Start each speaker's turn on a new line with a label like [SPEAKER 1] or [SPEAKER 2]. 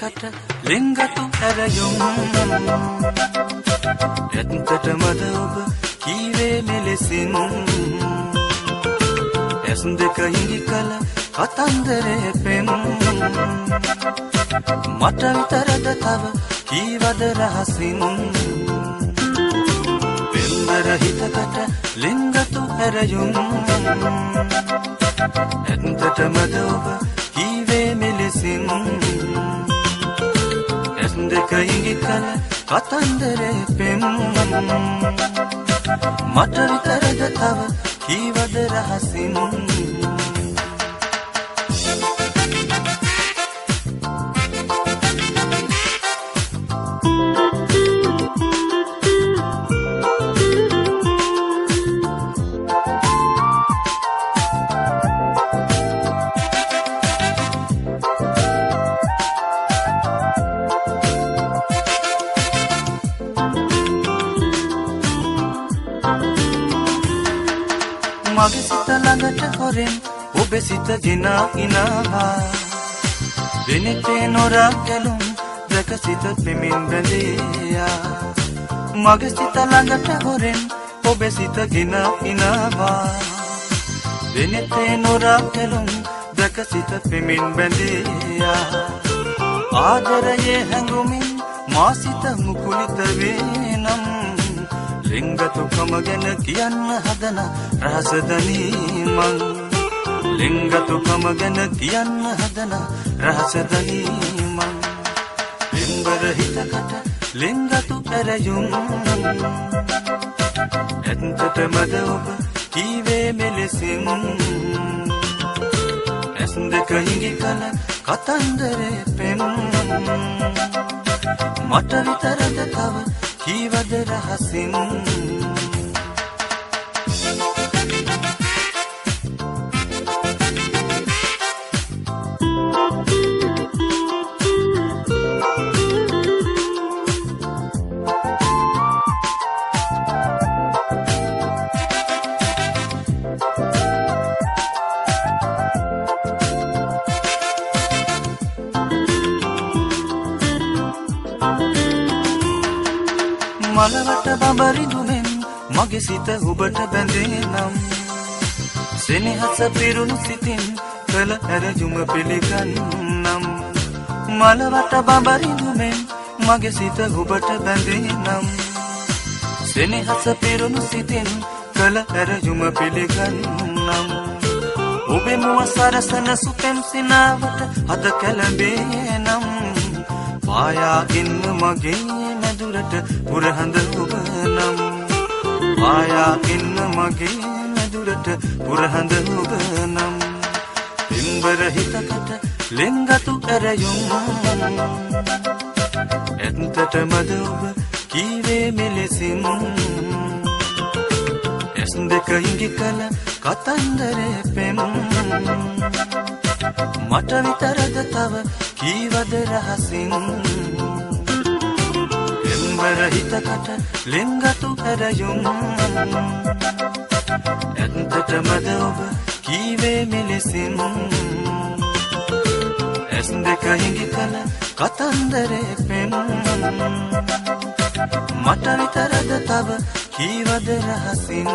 [SPEAKER 1] හිතකට ලෙන්ගතු ඇරයුම් ඇත්තටමද ඔබ කීවේ මෙලෙසින් ඇස් දෙක හිඟි කල කතන්දරේ පෙම් මට විතරද තව කීවද රහසින් පෙම්බර හිතකට ලෙන්ගතු ඇරයුම් ඇත්තටමද ඔබ කීවේ මෙලෙසින් ඇස් දෙක හිඟි කල කතන්දරේ පෙම් මට විතරද තව කීවද රහසින් මගේ සිත ළඟට හොරෙන් ඔබේ සිත ගෙනා ඉනවා වෙනෙතේ නොරා ගැලුම් දැක සිත පෙමින් බැඳියා මගේ සිත ළඟට හොරෙන් ඔබේ සිත ගෙනා ඉනවා වෙනෙතේ නොරා ගැලුම් දැක සිත පෙමින් බැඳියා ආදරයේ හැඟුමින් මා සිත මුකුලිත වේනම් ලිංගතුකම ගැන කියන්න හදන රහසදනී මං ලිංගතුකම ගැන කියන්න හදන රහසදනී මං පෙම්බර හිතකට ලිංගතු ඇරයුම් ඇත්තටමද ඔබ කීවේ මෙලෙසින් ඇස් දෙක හිඟි කල කතන්දරේ පෙම් මට විතරද තව කීවද රහසින් මලවට බඹරිඳුමෙන් මගේ සිත ඔබට බැඳෙනම් සෙනෙහස පිරුණු සිතින් කළ ඇරයුම පිළිගන්නම් මලවට බඹරිඳුමෙන් මගේ සිත ඔබට බැඳෙනම් සෙනෙහස පිරුණු සිතින් කළ ඇරයුම පිළිගන්නම් ඔබේ මුව සරසන සුපෙම් සිනාවට අද කැළඹේනම් පායා ඉන්න මගේ මැදුරට පුරහඳ ඔබ නම් පායා ඉන්න මගේ මැදුරට පුරහඳ ඔබ නම් පෙම්බර හිතකට ලෙන්ගතු ඇරයුම් ඇත්තටමද ඔබ කීවේ මෙලෙසින් ඇස් දෙක හිඟි කල කතන්දරේ පෙම් මට විතරද තව කීවද රහසින් පෙම්බර හිතකට ලෙන්ගතු ඇරයුම් ඇත්තටමද ඔබ කීවේ මෙලෙසින් ඇස් දෙක හිඟි කල කතන්දරේ පෙම් මට විතරද තව කීවද රහසින්